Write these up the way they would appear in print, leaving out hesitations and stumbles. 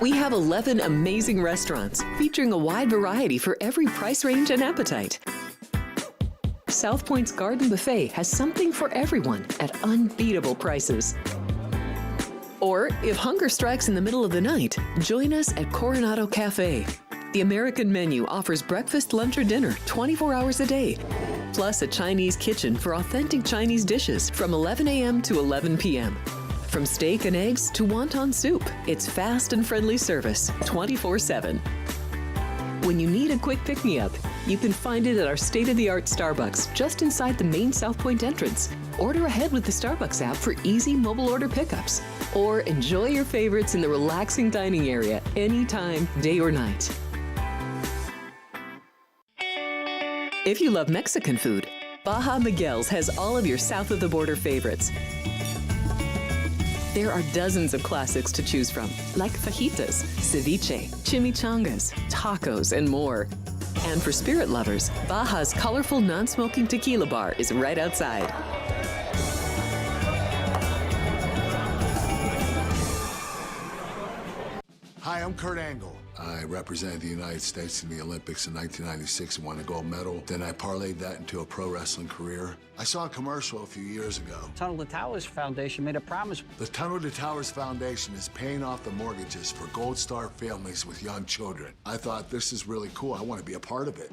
We have 11 amazing restaurants featuring a wide variety for every price range and appetite. South Point's Garden Buffet has something for everyone at unbeatable prices. Or, if hunger strikes in the middle of the night, join us at Coronado Cafe. The American menu offers breakfast, lunch, or dinner 24 hours a day, plus a Chinese kitchen for authentic Chinese dishes from 11 a.m. to 11 p.m. From steak and eggs to wonton soup, it's fast and friendly service 24/7. When you need a quick pick-me-up, you can find it at our state-of-the-art Starbucks just inside the main South Point entrance. Order ahead with the Starbucks app for easy mobile order pickups. Or enjoy your favorites in the relaxing dining area anytime, day or night. If you love Mexican food, Baja Miguel's has all of your south-of-the-border favorites. There are dozens of classics to choose from, like fajitas, ceviche, chimichangas, tacos, and more. And for spirit lovers, Baja's colorful non-smoking tequila bar is right outside. Hi, I'm Kurt Angle. I represented the United States in the Olympics in 1996 and won a gold medal. Then I parlayed that into a pro wrestling career. I saw a commercial a few years ago. Tunnel to Towers Foundation made a promise. The Tunnel to Towers Foundation is paying off the mortgages for Gold Star families with young children. I thought, this is really cool. I want to be a part of it.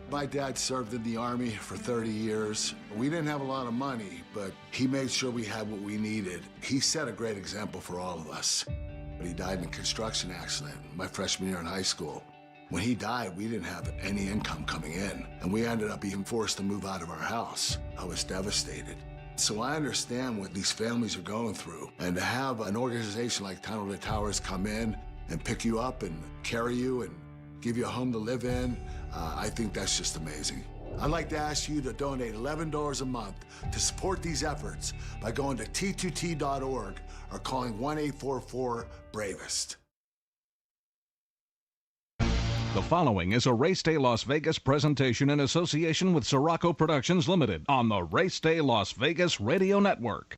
My dad served in the Army for 30 years. We didn't have a lot of money, but he made sure we had what we needed. He set a great example for all of us. But he died in a construction accident my freshman year in high school. When he died, we didn't have any income coming in, and we ended up being forced to move out of our house. I was devastated. So I understand what these families are going through, and to have an organization like Tunnel to Towers come in and pick you up and carry you and give you a home to live in, I think that's just amazing. I'd like to ask you to donate $11 a month to support these efforts by going to t2t.org or calling 1-844-BRAVEST. The following is a Race Day Las Vegas presentation in association with Siraco Productions Limited on the Race Day Las Vegas Radio Network.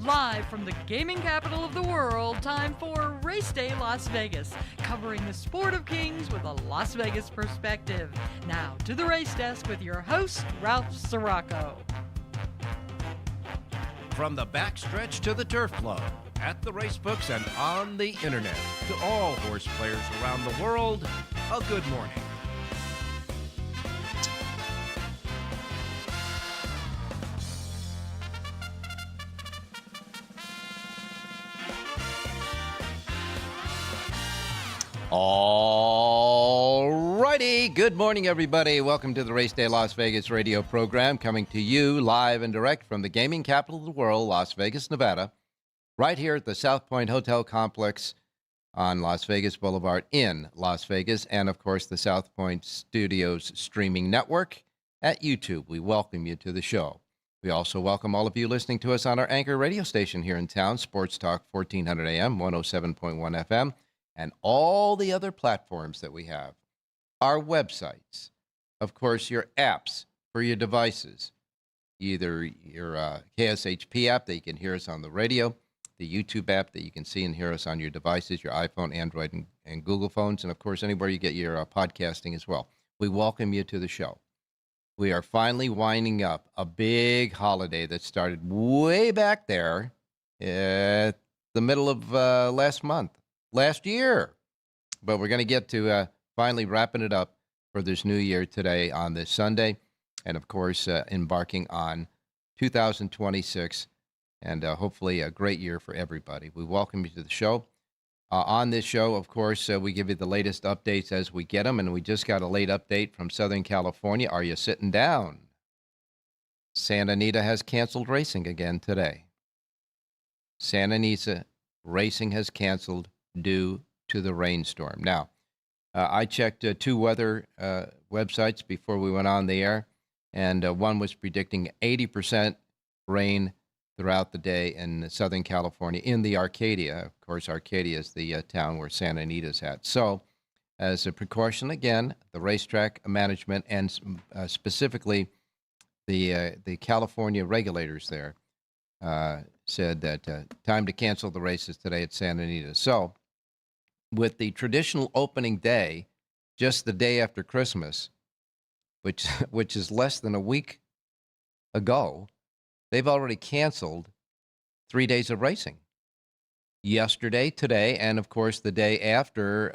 Live from the gaming capital of the world, time for Race Day Las Vegas, covering the sport of kings with a Las Vegas perspective. Now to the race desk with your host, Ralph Siraco. From the backstretch to the turf club, at the race books and on the internet, to all horse players around the world, a good morning. All righty. Good morning, everybody. Welcome to the Race Day Las Vegas radio program, coming to you live and direct from the gaming capital of the world, Las Vegas, Nevada, right here at the South Point Hotel Complex on Las Vegas Boulevard in Las Vegas, and, of course, the South Point Studios streaming network at YouTube. We welcome you to the show. We also welcome all of you listening to us on our anchor radio station here in town, Sports Talk 1400 AM, 107.1 FM, and all the other platforms that we have. Our websites, of course, your apps for your devices, either your KSHP app that you can hear us on the radio, the YouTube app that you can see and hear us on your devices, your iPhone, Android, and Google phones, and, of course, anywhere you get your podcasting as well. We welcome you to the show. We are finally winding up a big holiday that started way back there at the middle of last year. But we're going to get to finally wrapping it up for this new year today on this Sunday. And, of course, embarking on 2026 and hopefully a great year for everybody. We welcome you to the show. On this show, of course, we give you the latest updates as we get them. And we just got a late update from Southern California. Are you sitting down? Santa Anita has canceled racing again today. Santa Anita racing has canceled due to the rainstorm. Now, I checked two weather websites before we went on the air, and one was predicting 80% rain throughout the day in Southern California, in the Arcadia. Of course, Arcadia is the town where Santa Anita's at. So, as a precaution, again, the racetrack management and specifically the California regulators there said that time to cancel the races today at Santa Anita. So, with the traditional opening day, just the day after Christmas, which is less than a week ago, they've already canceled 3 days of racing. Yesterday, today, and of course the day after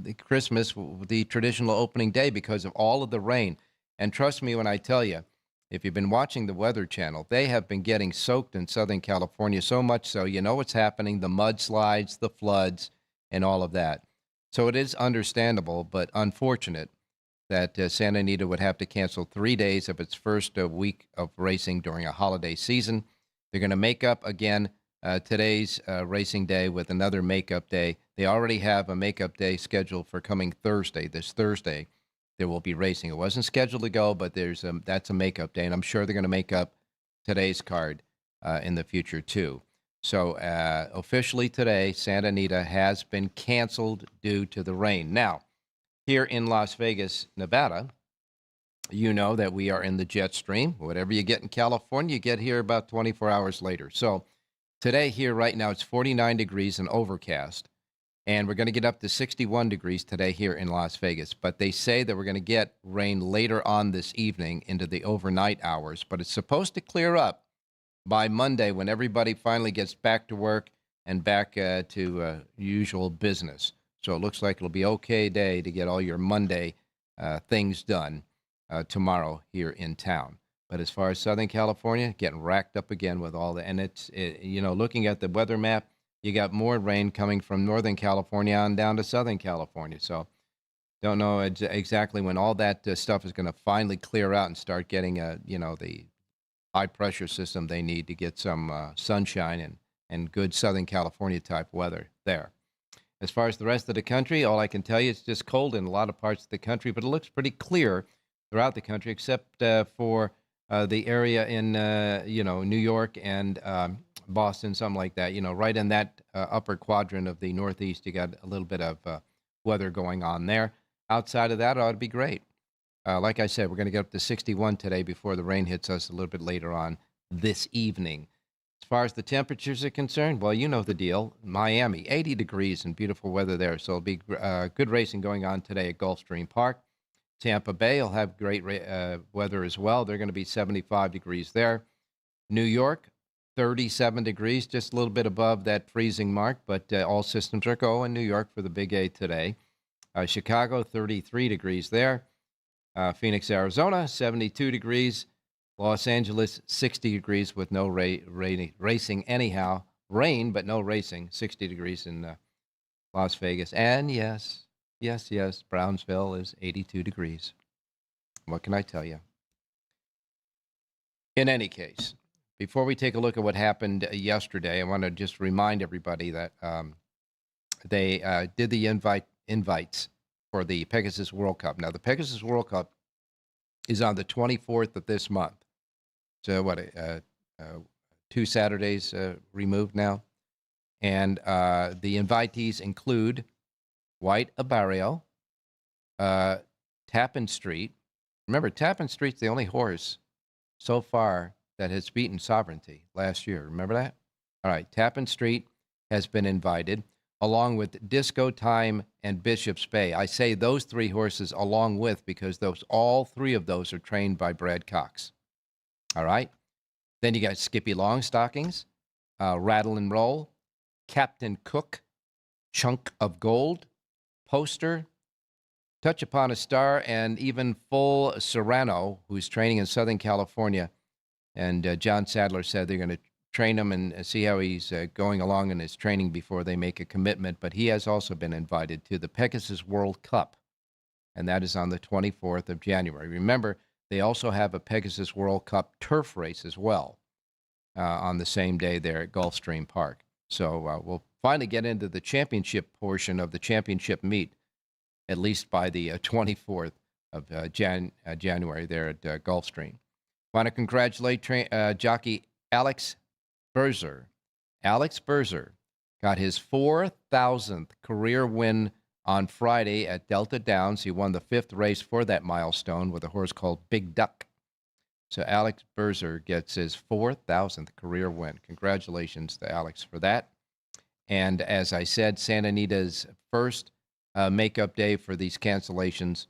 the Christmas, the traditional opening day, because of all of the rain. And trust me when I tell you, if you've been watching the Weather Channel, they have been getting soaked in Southern California, so much so, you know what's happening, the mudslides, the floods, and all of that. So it is understandable, but unfortunate that Santa Anita would have to cancel 3 days of its first week of racing during a holiday season. They're going to make up again today's racing day with another makeup day. They already have a makeup day scheduled for coming Thursday. This Thursday, there will be racing. It wasn't scheduled to go, but that's a makeup day, and I'm sure they're going to make up today's card in the future too. So officially today, Santa Anita has been canceled due to the rain. Now, here in Las Vegas, Nevada, you know that we are in the jet stream. Whatever you get in California, you get here about 24 hours later. So today here right now, it's 49 degrees and overcast. And we're going to get up to 61 degrees today here in Las Vegas. But they say that we're going to get rain later on this evening into the overnight hours. But it's supposed to clear up by Monday when everybody finally gets back to work and back to usual business. So it looks like it'll be okay day to get all your Monday things done tomorrow here in town. But as far as Southern California, getting racked up again with all the, and looking at the weather map, you got more rain coming from Northern California on down to Southern California. So don't know exactly when all that stuff is going to finally clear out and start getting, the high pressure system they need to get some sunshine and good Southern California type weather there. As far as the rest of the country, all I can tell you, it's just cold in a lot of parts of the country, but it looks pretty clear throughout the country, except for the area in, New York and Boston, something like that. Right in that upper quadrant of the Northeast, you got a little bit of weather going on there. Outside of that, it ought to be great. Like I said, we're going to get up to 61 today before the rain hits us a little bit later on this evening. As far as the temperatures are concerned, well, you know the deal. Miami, 80 degrees and beautiful weather there. So it'll be good racing going on today at Gulfstream Park. Tampa Bay will have great weather as well. They're going to be 75 degrees there. New York, 37 degrees, just a little bit above that freezing mark, but all systems are go in New York for the Big A today. Chicago, 33 degrees there. Phoenix, Arizona, 72 degrees. Los Angeles, 60 degrees with no racing anyhow. Rain, but no racing. 60 degrees in Las Vegas. And yes, Brownsville is 82 degrees. What can I tell you? In any case, before we take a look at what happened yesterday, I want to just remind everybody that they did the invites for the Pegasus World Cup. Now, the Pegasus World Cup is on the 24th of this month. So what, 2 Saturdays removed now? And the invitees include White Abarrio, Tappan Street. Remember, Tappan Street's the only horse so far that has beaten Sovereignty last year. Remember that? All right, Tappan Street has been invited, along with Disco Time and Bishop's Bay. I say those 3 horses along with because all 3 of those are trained by Brad Cox. All right? Then you got Skippy Longstockings, Rattle and Roll, Captain Cook, Chunk of Gold, Poster, Touch Upon a Star, and even Full Serrano, who's training in Southern California. And John Sadler said they're going to train him and see how he's going along in his training before they make a commitment. But he has also been invited to the Pegasus World Cup, and that is on the 24th of January. Remember, they also have a Pegasus World Cup turf race as well on the same day there at Gulfstream Park. So we'll finally get into the championship portion of the championship meet at least by the 24th of January there at Gulfstream. Want to congratulate jockey Alex Berzer. Alex Berzer got his 4,000th career win on Friday at Delta Downs. He won the 5th race for that milestone with a horse called Big Duck. So Alex Berzer gets his 4,000th career win. Congratulations to Alex for that. And as I said, Santa Anita's first makeup day for these cancellations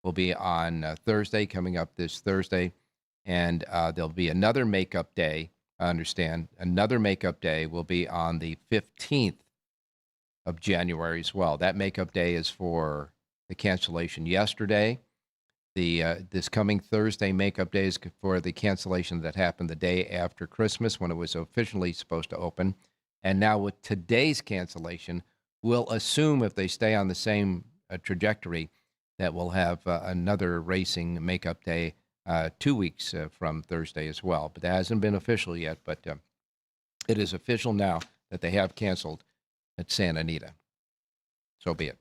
will be on Thursday, coming up this Thursday. And there'll be another makeup day. I understand another makeup day will be on the 15th of January as well. That makeup day is for the cancellation yesterday. This coming Thursday makeup day is for the cancellation that happened the day after Christmas when it was officially supposed to open. And now with today's cancellation, we'll assume if they stay on the same trajectory that we'll have another racing makeup day 2 weeks from Thursday as well. But that hasn't been official yet, but it is official now that they have canceled at Santa Anita. So be it.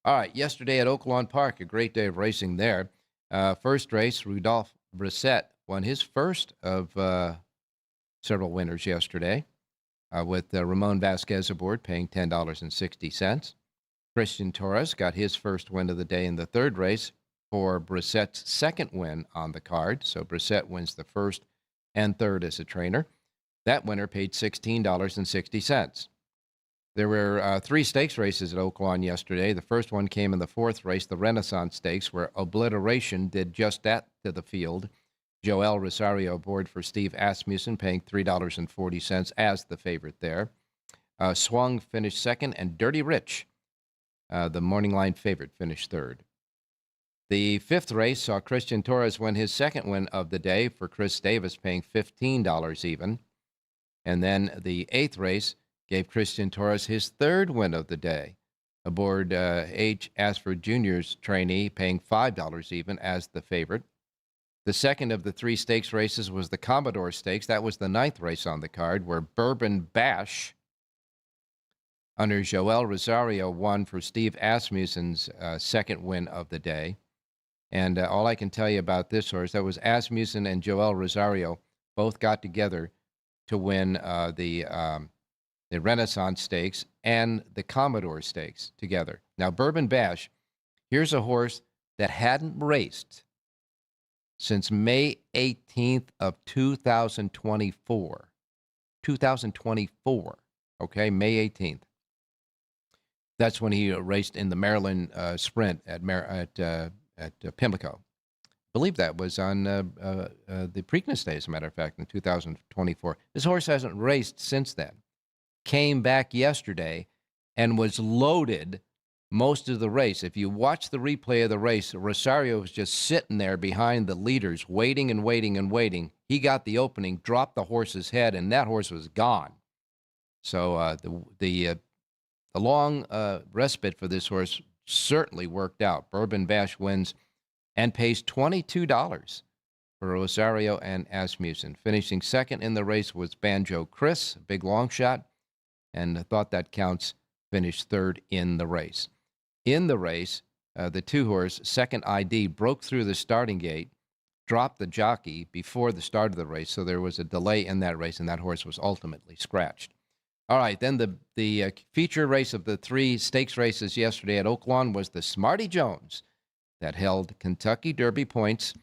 All right, yesterday at Oaklawn Park, a great day of racing there. First race, Rudolph Brissett won his first of several winners yesterday with Ramon Vasquez aboard, paying $10.60. Christian Torres got his first win of the day in the third race for Brissett's second win on the card. So Brissett wins the first and third as a trainer. That winner paid $16.60. There were 3 stakes races at Oaklawn yesterday. The first one came in the 4th race, the Renaissance Stakes, where Obliteration did just that to the field. Joel Rosario aboard for Steve Asmussen, paying $3.40 as the favorite there. Swung finished second, and Dirty Rich, the morning line favorite, finished third. The 5th race saw Christian Torres win his second win of the day for Chris Davis, paying $15 even. And then the 8th race gave Christian Torres his third win of the day aboard H. Ashford Jr.'s trainee, paying $5 even as the favorite. The second of the 3 stakes races was the Commodore Stakes. That was the 9th race on the card, where Bourbon Bash, under Joel Rosario, won for Steve Asmussen's second win of the day. And all I can tell you about this horse, that was Asmussen and Joel Rosario both got together to win the Renaissance Stakes and the Commodore Stakes together. Now, Bourbon Bash, here's a horse that hadn't raced since May 18th of 2024. 2024, okay, May 18th. That's when he raced in the Maryland Sprint at Pimlico. I believe that was on the Preakness Day, as a matter of fact, in 2024. This horse hasn't raced since then. Came back yesterday and was loaded most of the race. If you watch the replay of the race, Rosario was just sitting there behind the leaders, waiting and waiting and waiting. He got the opening, dropped the horse's head, and that horse was gone. So the long respite for this horse certainly worked out. Bourbon Bash wins and pays $22 for Rosario and Asmussen. Finishing second in the race was Banjo Chris, a big long shot, and I thought that counts, finished third in the race. In the race, the 2-horse Second ID broke through the starting gate, dropped the jockey before the start of the race, so there was a delay in that race, and that horse was ultimately scratched. All right, then the feature race of the 3 stakes races yesterday at Oaklawn was the Smarty Jones that held Kentucky Derby points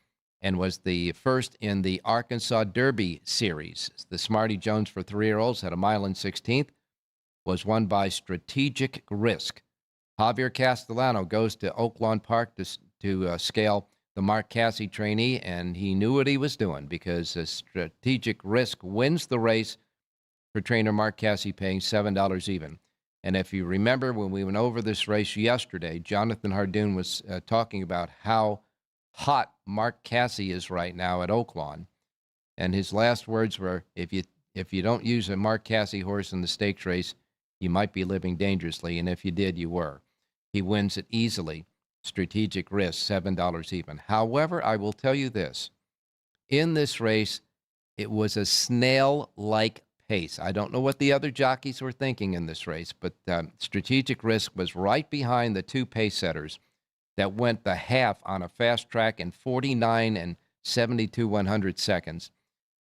and was the first in the Arkansas Derby series. The Smarty Jones for 3-year-olds at 1 mile and 16th was won by Strategic Risk. Javier Castellano goes to Oaklawn Park to scale the Mark Casse trainee, and he knew what he was doing because Strategic Risk wins the race for trainer Mark Casse, paying $7 even. And if you remember when we went over this race yesterday, Jonathan Hardoon was talking about how hot Mark Casse is right now at Oaklawn. And his last words were, if you don't use a Mark Casse horse in the stakes race, you might be living dangerously. And if you did, you were. He wins it easily. Strategic Risk, $7 even. However, I will tell you this. In this race, it was a snail-like pace. I don't know what the other jockeys were thinking in this race, but Strategic Risk was right behind the 2 pace setters, that went the half on a fast track in 49 and 72 seconds.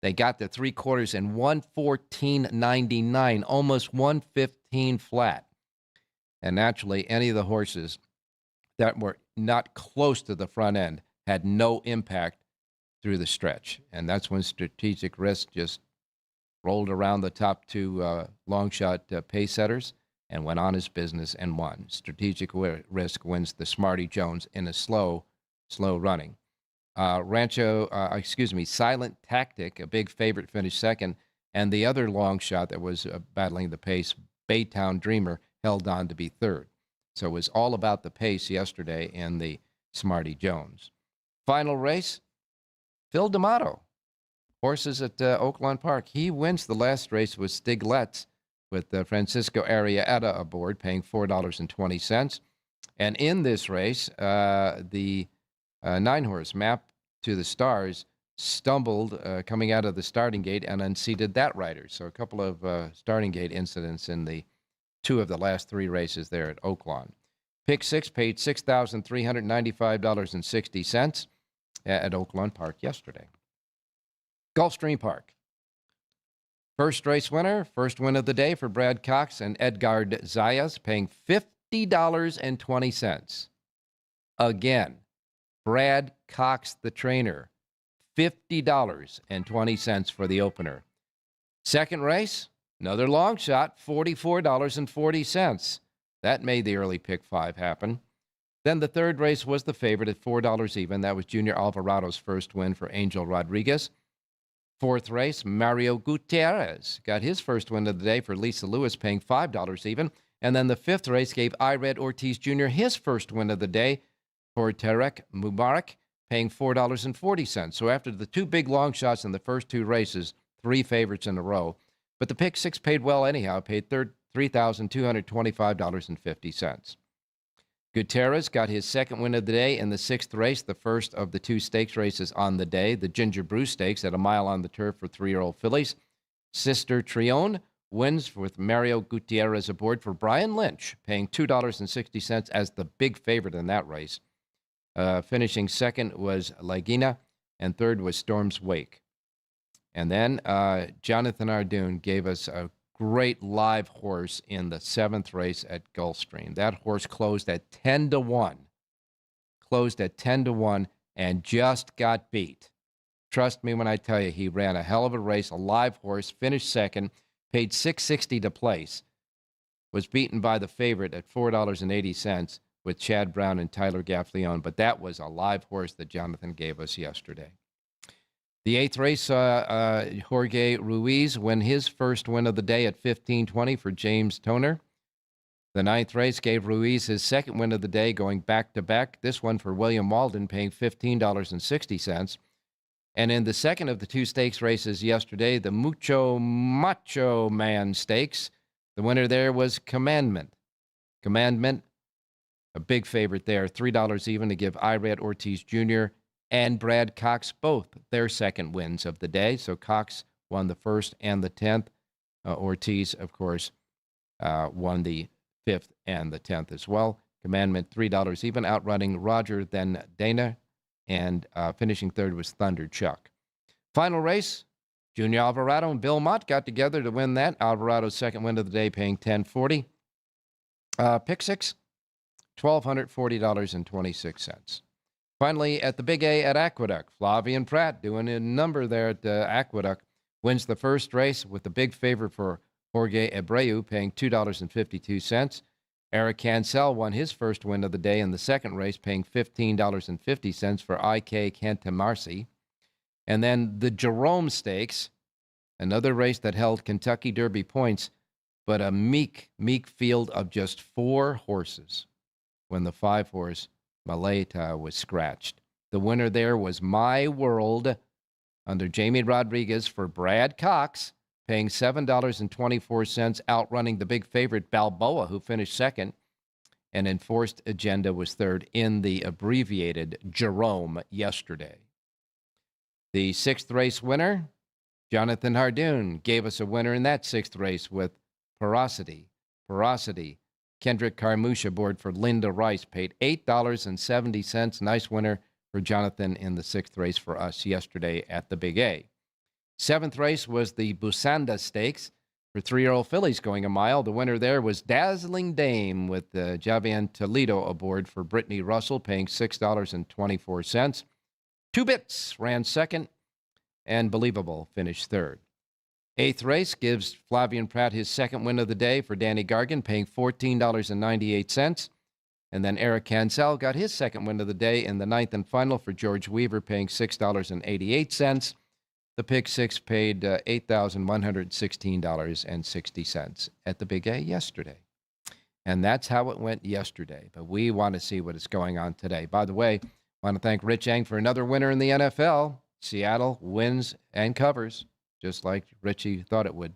They got the three quarters in 1:14.99, almost 1:15 flat. And naturally, any of the horses that were not close to the front end had no impact through the stretch. And that's when Strategic Risk just rolled around the top two long shot pace setters and went on his business and won. Strategic Risk wins the Smarty Jones in a slow running. Silent Tactic, a big favorite, finished second. And the other long shot that was battling the pace, Baytown Dreamer, held on to be third. So it was all about the pace yesterday in the Smarty Jones. Final race, Phil D'Amato. Horses at Oaklawn Park. He wins the last race with Stiglitz, with Francisco Arrieta aboard, paying $4.20. And in this race, the 9-horse Map to the Stars stumbled coming out of the starting gate and unseated that rider. So a couple of starting gate incidents in the two of the last three races there at Oaklawn. Pick 6 paid $6,395.60 at Oaklawn Park yesterday. Gulfstream Park. First race winner, first win of the day for Brad Cox and Edgard Zayas, paying $50.20. Again, Brad Cox, the trainer, $50.20 for the opener. Second race, another long shot, $44.40. That made the early pick 5 happen. Then the third race was the favorite at $4 even. That was Junior Alvarado's first win for Angel Rodriguez. Fourth race, Mario Gutierrez got his first win of the day for Lisa Lewis, paying $5 even. And then the fifth race gave Ired Ortiz Jr. his first win of the day for Tarek Mubarak, paying $4.40. So after the two big long shots in the first two races, three favorites in a row. But the pick 6 paid well anyhow, paid $3,225.50. Gutierrez got his second win of the day in the sixth race, the first of the two stakes races on the day, the Ginger Brew Stakes at a mile on the turf for 3-year-old fillies. Sister Trione wins with Mario Gutierrez aboard for Brian Lynch, paying $2.60 as the big favorite in that race. Finishing second was Laguna, and third was Storm's Wake. And then Jonathan Ardoon gave us a great live horse in the seventh race at Gulfstream. That horse closed at 10-1. Closed at 10-1 and just got beat. Trust me when I tell you, he ran a hell of a race, a live horse, finished second, paid $6.60 to place, was beaten by the favorite at $4.80 with Chad Brown and Tyler Gaffleone, but that was a live horse that Jonathan gave us yesterday. The eighth race, Jorge Ruiz win his first win of the day at $15.20 for James Toner. The ninth race gave Ruiz his second win of the day, going back-to-back. This one for William Walden, paying $15.60. And in the second of the two stakes races yesterday, the Mucho Macho Man Stakes, the winner there was Commandment. Commandment, a big favorite there, $3 even to give Ired Ortiz Jr. and Brad Cox both their second wins of the day. So Cox won the first and the 10th. Ortiz, of course, won the 5th and the 10th as well. Commandment, $3 even, outrunning Roger then Dana, and finishing third was Thunder Chuck. Final race, Junior Alvarado and Bill Mott got together to win that. Alvarado's second win of the day, paying $10.40. Pick 6, $1,240.26. Finally, at the Big A at Aqueduct, Flavian Pratt doing a number there at Aqueduct, wins the first race with the big favorite for Jorge Abreu, paying $2.52. Eric Cancel won his first win of the day in the second race, paying $15.50 for IK Cantamarcy. And then the Jerome Stakes, another race that held Kentucky Derby points, but a meek field of just 4 horses when the 5-horse Maleta was scratched. The winner there was My World under Jamie Rodriguez for Brad Cox, paying $7.24, outrunning the big favorite Balboa, who finished second. And Enforced Agenda was third in the abbreviated Jerome yesterday. The sixth race winner, Jonathan Hardoon, gave us a winner in that sixth race with Porosity. Porosity Kendrick Carmouche aboard for Linda Rice, paid $8.70. Nice winner for Jonathan in the 6th race for us yesterday at the Big A. 7th race was the Busanda Stakes for 3-year-old fillies going a mile. The winner there was Dazzling Dame with Javian Toledo aboard for Brittany Russell, paying $6.24. 2 Bits ran second, and Believable finished third. 8th race gives Flavian Pratt his second win of the day for Danny Gargan, paying $14.98. And then Eric Cancel got his second win of the day in the 9th and final for George Weaver, paying $6.88. The Pick Six paid $8,116.60 at the Big A yesterday. And that's how it went yesterday. But we want to see what is going on today. By the way, I want to thank Rich Eng for another winner in the NFL. Seattle wins and covers, just like Richie thought it would.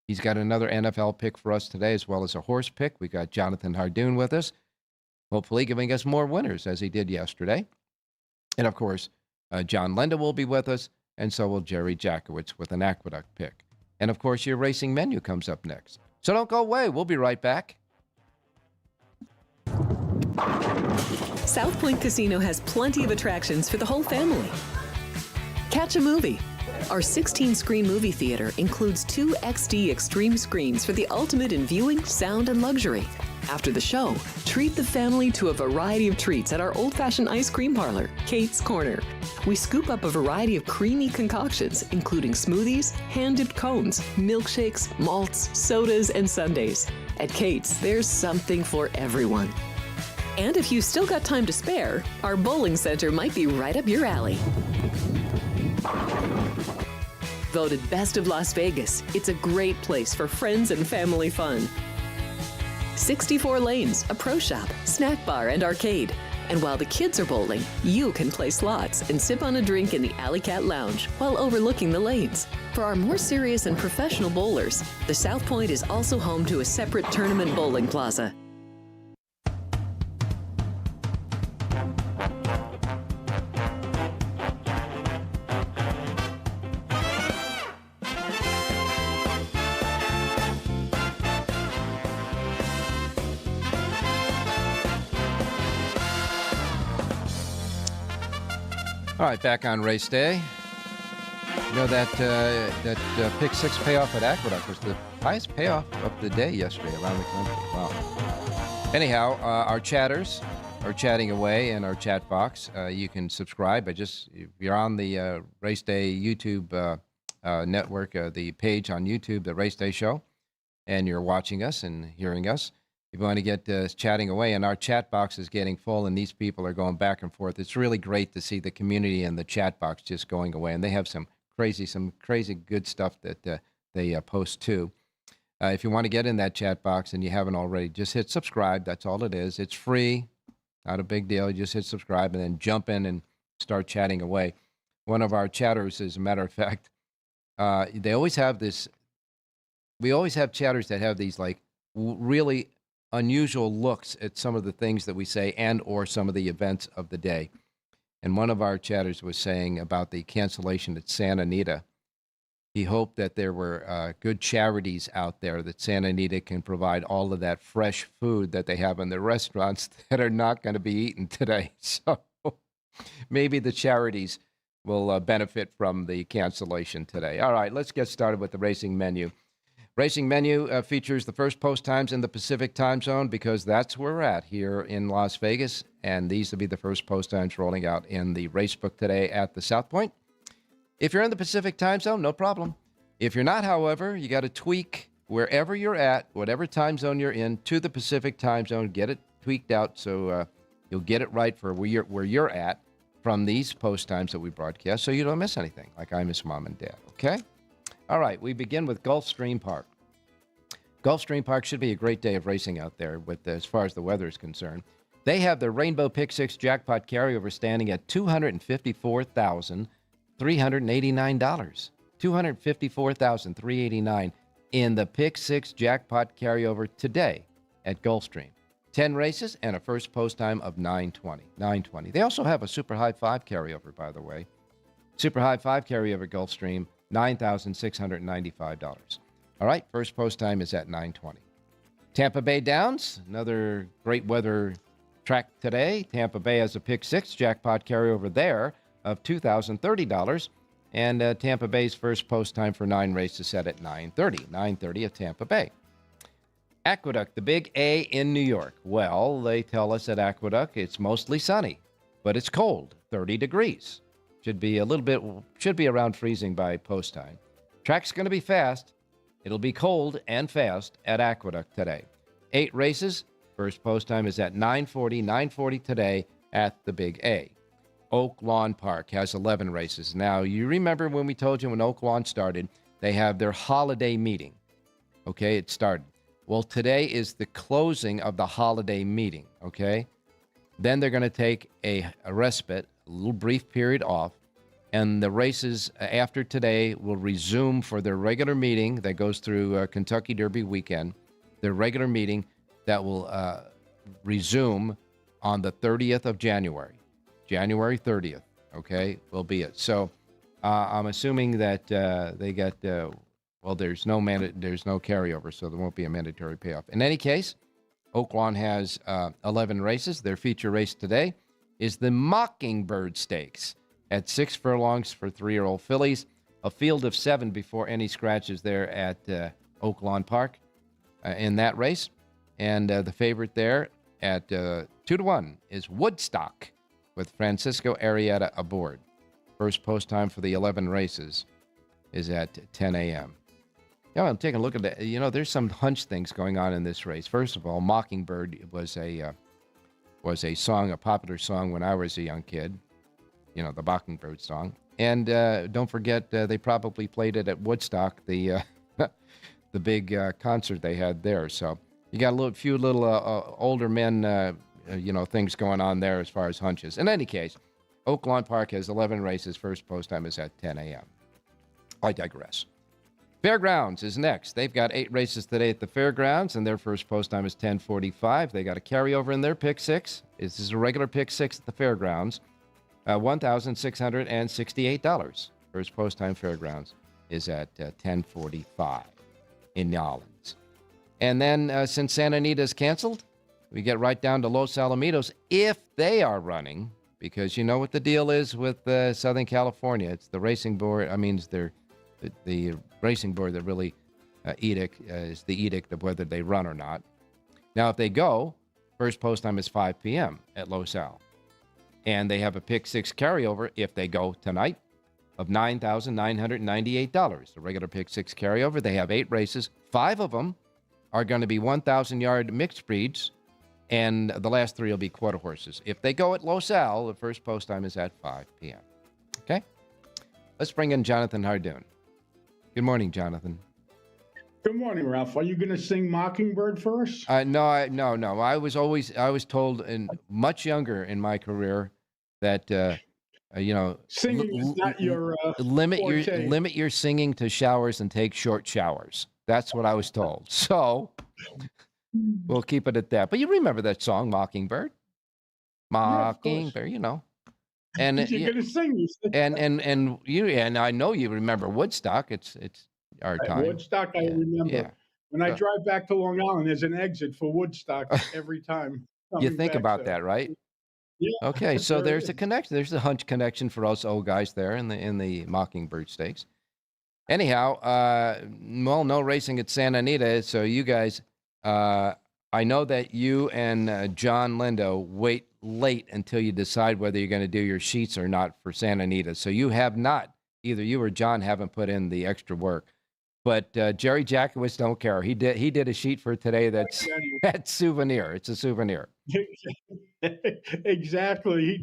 He's got another NFL pick for us today, as well as a horse pick. We got Jonathan Hardoon with us, hopefully giving us more winners as he did yesterday. And, of course, John Lenda will be with us, and so will Jerry Jackowitz with an Aqueduct pick. And, of course, your racing menu comes up next. So don't go away. We'll be right back. South Point Casino has plenty of attractions for the whole family. Catch a movie. Our 16-screen movie theater includes 2 XD Extreme screens for the ultimate in viewing, sound, and luxury. After the show, treat the family to a variety of treats at our old-fashioned ice cream parlor, Kate's Corner. We scoop up a variety of creamy concoctions, including smoothies, hand-dipped cones, milkshakes, malts, sodas, and sundaes. At Kate's, there's something for everyone. And if you've still got time to spare, our bowling center might be right up your alley. Voted Best of Las Vegas, it's a great place for friends and family fun. 64 lanes, a pro shop, snack bar, and arcade. And while the kids are bowling, you can play slots and sip on a drink in the Alley Cat Lounge while overlooking the lanes. For our more serious and professional bowlers, the South Point is also home to a separate tournament bowling plaza. All right, back on race day. You know that Pick Six payoff at Aqueduct was the highest payoff of the day yesterday around the country. Wow. Anyhow, our chatters are chatting away in our chat box. You can subscribe by if you're on the Race Day YouTube network, the page on YouTube, the Race Day Show, and you're watching us and hearing us. If you want to get chatting away, and our chat box is getting full, and these people are going back and forth. It's really great to see the community and the chat box just going away, and they have some crazy good stuff that they post too. If you want to get in that chat box and you haven't already, just hit subscribe. That's all it is. It's free, not a big deal. You just hit subscribe and then jump in and start chatting away. One of our chatters, as a matter of fact, they always have this. We always have chatters that have these like really unusual looks at some of the things that we say and or some of the events of the day. And one of our chatters was saying about the cancellation at Santa Anita. He hoped that there were good charities out there that Santa Anita can provide all of that fresh food that they have in their restaurants that are not going to be eaten today. So maybe the charities will benefit from the cancellation today. All right, let's get started with the racing menu. Racing menu features the first post times in the Pacific time zone because that's where we're at here in Las Vegas. And these will be the first post times rolling out in the race book today at the South Point. If you're in the Pacific time zone, no problem. If you're not, however, you got to tweak wherever you're at, whatever time zone you're in, to the Pacific time zone. Get it tweaked out so you'll get it right for where you're at from these post times that we broadcast so you don't miss anything, like I miss Mom and Dad, okay? All right, we begin with Gulfstream Park. Gulfstream Park should be a great day of racing out there as far as the weather is concerned. They have the Rainbow Pick Six Jackpot Carryover standing at $254,389. $254,389 in the Pick Six Jackpot Carryover today at Gulfstream. 10 races and a first post time of 9:20. They also have a Super High 5 carryover, by the way. Super High 5 carryover Gulfstream, $9,695. All right, first post time is at 9:20. Tampa Bay Downs, another great weather track today. Tampa Bay has a pick six jackpot carryover there of $2,030. And Tampa Bay's first post time for 9 races set at 9:30. 9:30 at Tampa Bay. Aqueduct, the big A in New York. Well, they tell us at Aqueduct it's mostly sunny, but it's cold, 30 degrees. Should be around freezing by post time. Track's going to be fast. It'll be cold and fast at Aqueduct today. 8 races. First post time is at 9:40 today at the Big A. Oak Lawn Park has 11 races. Now, you remember when we told you when Oak Lawn started, they have their holiday meeting. Okay, it started. Well, today is the closing of the holiday meeting, okay? Then they're going to take a respite, a little brief period off, and the races after today will resume for their regular meeting that goes through Kentucky Derby weekend, their regular meeting that will resume on the 30th of January. January 30th, okay, will be it. So I'm assuming that they got, there's no carryover, so there won't be a mandatory payoff. In any case, Oak Lawn has 11 races. Their feature race today is the Mockingbird Stakes at 6 furlongs for 3-year-old fillies. A field of 7 before any scratches there at Oak Lawn Park in that race. And the favorite there at 2-1 is Woodstock with Francisco Arrieta aboard. First post time for the 11 races is at 10 a.m. Yeah, I'm taking a look at that. You know, there's some hunch things going on in this race. First of all, Mockingbird was a song, a popular song when I was a young kid. You know, the Mockingbird song. And don't forget, they probably played it at Woodstock, the big concert they had there. So you got a few little older men, things going on there as far as hunches. In any case, Oak Lawn Park has 11 races. First post time is at 10 a.m. I digress. Fairgrounds is next. They've got 8 races today at the Fairgrounds, and their first post time is 10:45. They got a carryover in their pick six. This is a regular pick six at the Fairgrounds. $1,668. First post time Fairgrounds is at 10:45 in New Orleans. And then since Santa Anita is canceled, we get right down to Los Alamitos if they are running, because you know what the deal is with Southern California. It's the racing board. The racing board that really is the edict of whether they run or not. Now, if they go, first post time is 5 p.m. at Los Al. And they have a pick six carryover if they go tonight of $9,998. The regular pick six carryover. They have 8 races. 5 of them are going to be 1,000-yard mixed breeds, and the last 3 will be quarter horses. If they go at Los Al, the first post time is at 5 p.m. Okay? Let's bring in Jonathan Hardoon. Good morning, Jonathan. Good morning, Ralph. Are you going to sing Mockingbird for us? No. I was told much younger in my career that Singing is not your limit your singing to showers and take short showers. That's what I was told. So we'll keep it at that. But you remember that song, Mockingbird? Mockingbird, you know. And you're going to sing this. And I know you remember Woodstock. It's our time. Woodstock, I remember. Yeah. When I drive back to Long Island, there's an exit for Woodstock every time. You think about that, right? Yeah. Okay, so there's a connection. There's a hunch connection for us old guys there in the Mockingbird Stakes. Anyhow, no racing at Santa Anita. So you guys, I know that you and John Lindo wait late until you decide whether you're going to do your sheets or not for Santa Anita. So you have not, either you or John haven't put in the extra work. But Jerry Jackowitz don't care. He did a sheet for today that's souvenir. It's a souvenir. Exactly.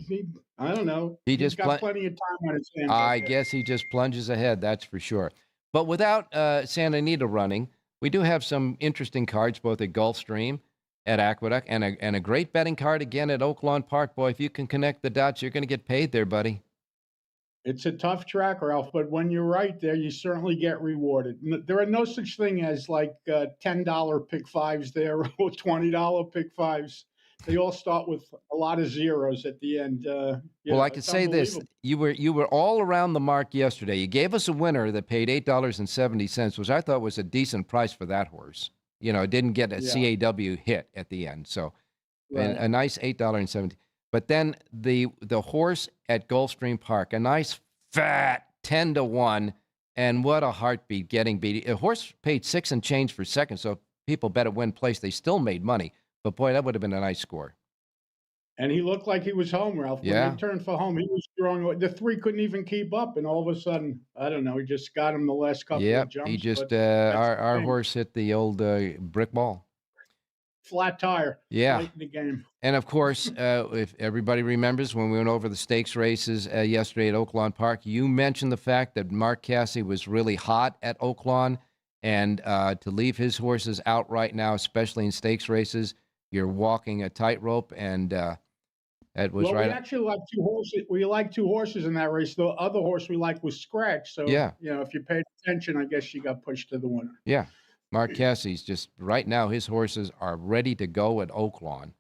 I don't know. He's got plenty of time on his hands. I guess he just plunges ahead. That's for sure. But without Santa Anita running, we do have some interesting cards both at Gulfstream, at Aqueduct, and a great betting card again at Oak Lawn Park. Boy, if you can connect the dots, you're going to get paid there, buddy. It's a tough track, Ralph, but when you're right there, you certainly get rewarded. There are no such thing as like $10 pick fives there or $20 pick fives. They all start with a lot of zeros at the end. Well, I could say this: you were all around the mark yesterday. You gave us a winner that paid $8.70, which I thought was a decent price for that horse. it didn't get a Yeah. CAW hit at the end. So Right. a nice $8.70. But then the horse at Gulfstream Park, a nice fat 10-1, and what a heartbeat getting beat. A horse paid 6 and change for second, so if people bet at win place, they still made money. But boy, that would have been a nice score. And he looked like he was home, Ralph. When Yeah. they turned for home, he was throwing away. The 3 couldn't even keep up, and all of a sudden, I don't know, he just got him the last couple of Yep, jumps. he just but that's the our thing. horse hit the old brick ball. Flat tire. Yeah. Late in the game. And of course, if everybody remembers when we went over the stakes races yesterday at Oaklawn Park, you mentioned the fact that Mark Casse was really hot at Oaklawn, and to leave his horses out right now, especially in stakes races, you're walking a tightrope, and it was Well, right. we actually like 2 horses. We like 2 horses in that race. The other horse we like was Scratch. So, Yeah. if you paid attention, I guess she got pushed to the winner. Yeah, Mark Cassie's just right now. His horses are ready to go at Oaklawn,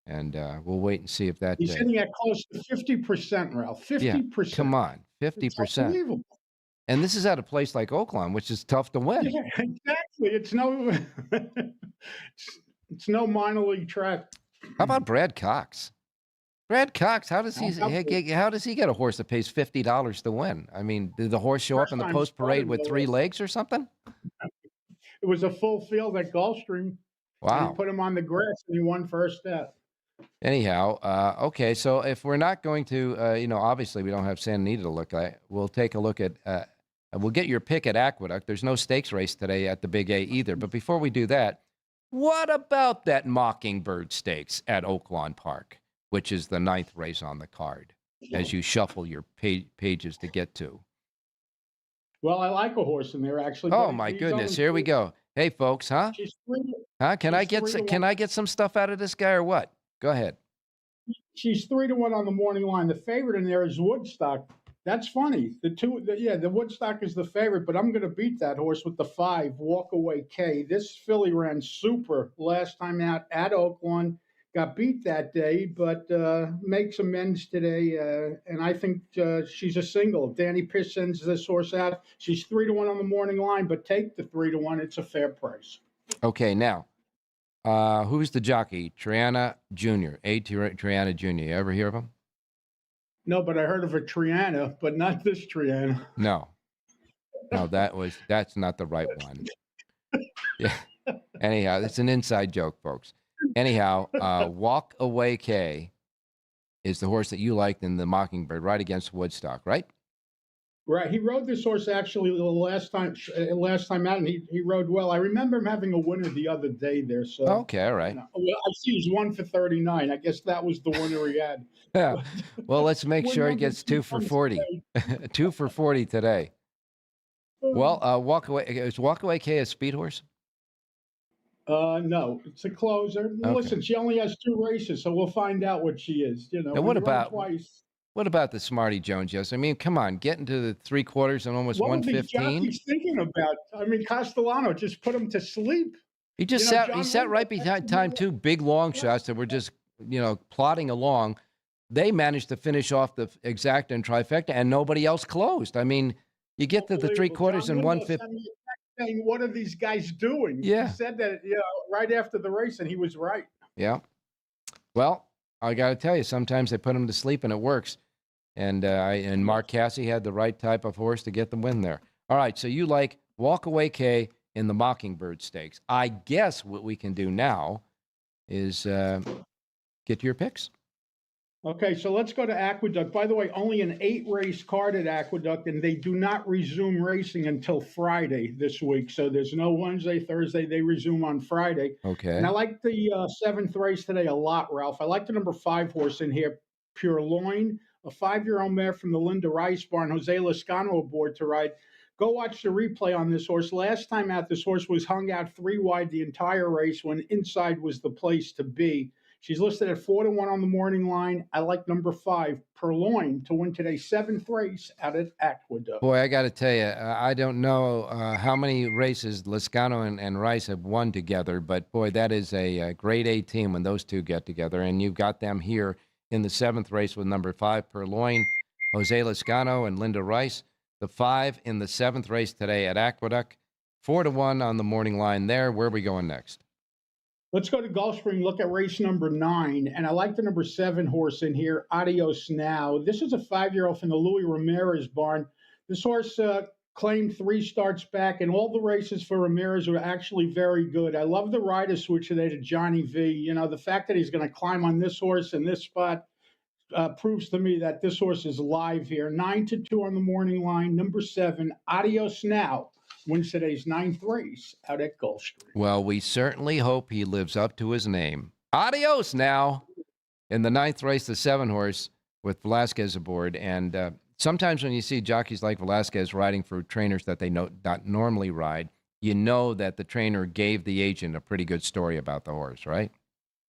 and we'll wait and see if that. He's hitting at close to 50%, Ralph. 50%. Come on, It's 50%. unbelievable. And this is at a place like Oaklawn, which is tough to win. Yeah, exactly. It's no, it's no minor league track. How about Brad Cox? Brad Cox, how does he get a horse that pays $50 to win? I mean, did the horse show up First in the time post parade started with the 3 race. legs or something? It was a full field at Gulfstream. And Wow. he put him on the grass, and he won first step. Anyhow, okay, so if we're not going to, obviously we don't have Santa Anita to look at, we'll take a look at, we'll get your pick at Aqueduct. There's no stakes race today at the Big A either. But before we do that, what about that Mockingbird Stakes at Oaklawn Park, which is the 9th race on the card, as you shuffle your pages to get to? Well, I like a horse in there, actually. Oh but my he's goodness, only here we 3 go. Hey folks, huh? She's 3 Huh? Can I she's get 3 to can 1. I get some stuff out of this guy or what? Go ahead. She's 3 to 1 on the morning line. The favorite in there is Woodstock. That's funny. The Woodstock is the favorite, but I'm going to beat that horse with the 5, Walk Away K. This filly ran super last time out at Oaklawn. Got beat that day, but makes amends today. And I think she's a single. Danny Piss sends this horse out. She's 3 to 1 on the morning line, but take the 3 to 1. It's a fair price. Okay, now, who's the jockey? Triana Jr., Triana Jr. You ever hear of him? No, but I heard of a Triana, but not this Triana. No, that's not the right one. Yeah. Anyhow, it's an inside joke, folks. Anyhow, Walk Away K is the horse that you liked in the Mockingbird, right against Woodstock, right? Right. He rode this horse actually the last time out, and he rode well. I remember him having a winner the other day there. So Okay, all right. well, I see he's 1 for 39. I guess that was the winner he had. Yeah. Well, let's make Win sure he number gets 2 for 2 40. 2 for 40 today. Well, Walk Away is Walk Away K a speed horse? No, it's a closer. Okay. Listen, she only has 2 races, so we'll find out what she is. And when what you run about- twice? What about the Smarty Jones? Yes, I mean, come on, getting to the 3/4 and almost What were these 115. jockeys thinking about? I mean, Castellano just put him to sleep. He just You know, sat. He John sat Wayne right was behind actually time. doing 2 big long shots that were just plodding along. They managed to finish off the exacta and trifecta, and nobody else closed. I mean, you get to the Unbelievable. 3/4 John and Wayne 150. sent me a text saying, what are these guys doing? Yeah. He said that right after the race, and he was right. Yeah. Well, I got to tell you, sometimes they put him to sleep and it works. And Mark Casse had the right type of horse to get the win there. All right, so you like Walk Away K in the Mockingbird Stakes. I guess what we can do now is get your picks. Okay, so let's go to Aqueduct. By the way, only an 8-race card at Aqueduct, and they do not resume racing until Friday this week. So there's no Wednesday, Thursday. They resume on Friday. Okay. And I like the 7th race today a lot, Ralph. I like the number 5 horse in here, Pure Loin, a 5-year-old mare from the Linda Rice barn, Jose Lascano aboard to ride. Go watch the replay on this horse. Last time out, this horse was hung out 3 wide the entire race when inside was the place to be. She's listed at 4 to 1 on the morning line. I like number 5, Purloin, to win today's 7th race out at Aqueduct. Boy, I got to tell you, I don't know how many races Lascano and Rice have won together, but boy, that is a grade A team when those two get together. And you've got them here in the 7th race with number 5, Purloin, Jose Lascano and Linda Rice. The 5 in the 7th race today at Aqueduct. 4-1 on the morning line there. Where are we going next? Let's go to Gulfstream, look at race number 9. And I like the number 7 horse in here, Adios Now. This is a 5-year-old from the Louis Ramirez barn. This horse claimed 3 starts back, and all the races for Ramirez were actually very good. I love the rider switch today to Johnny V. You know, the fact that he's going to climb on this horse in this spot proves to me that this horse is live here. 9-2 on the morning line. Number 7, Adios Now, wins today's 9th race out at Gulfstream. Well, we certainly hope he lives up to his name. Adios Now in the 9th race, the 7 horse with Velasquez aboard. And sometimes when you see jockeys like Velasquez riding for trainers that they not normally ride, you know that the trainer gave the agent a pretty good story about the horse, right?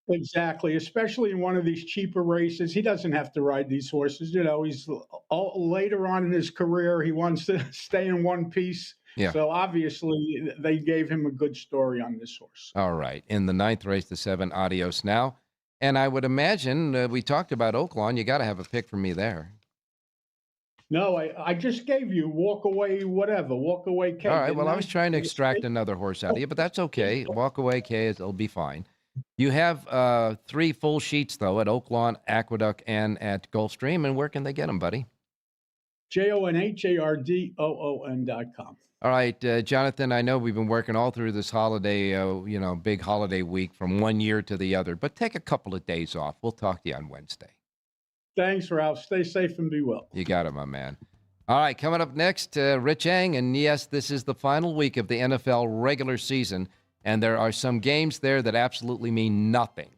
Exactly, especially in one of these cheaper races. He doesn't have to ride these horses. You know, he's later on in his career, he wants to stay in one piece. Yeah. So obviously, they gave him a good story on this horse. All right. In the 9th race, the 7, Adios Now. And I would imagine we talked about Oaklawn. You got to have a pick for me there. No, I just gave you Walk Away, whatever. Walk Away K. All right. Well, I was trying to extract another horse out of you, but that's okay. Walk Away K, it'll be fine. You have 3 full sheets, though, at Oaklawn, Aqueduct, and at Gulfstream. And where can they get them, buddy? JONHARDOON.com. All right, Jonathan, I know we've been working all through this holiday, big holiday week from one year to the other, but take a couple of days off. We'll talk to you on Wednesday. Thanks, Ralph. Stay safe and be well. You got it, my man. All right, coming up next, Rich Eng, and yes, this is the final week of the NFL regular season, and there are some games there that absolutely mean nothing.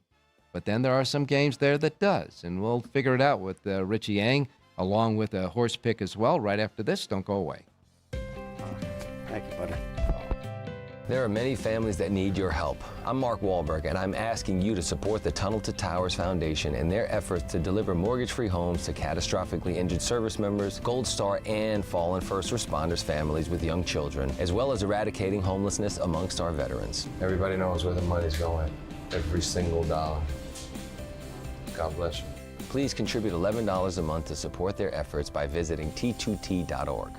But then there are some games there that does, and we'll figure it out with Richie Eng, along with a horse pick as well, right after this. Don't go away. Thank you, buddy. There are many families that need your help. I'm Mark Wahlberg, and I'm asking you to support the Tunnel to Towers Foundation in their efforts to deliver mortgage-free homes to catastrophically injured service members, Gold Star, and fallen first responders families with young children, as well as eradicating homelessness amongst our veterans. Everybody knows where the money's going, every single dollar. God bless you. Please contribute $11 a month to support their efforts by visiting t2t.org.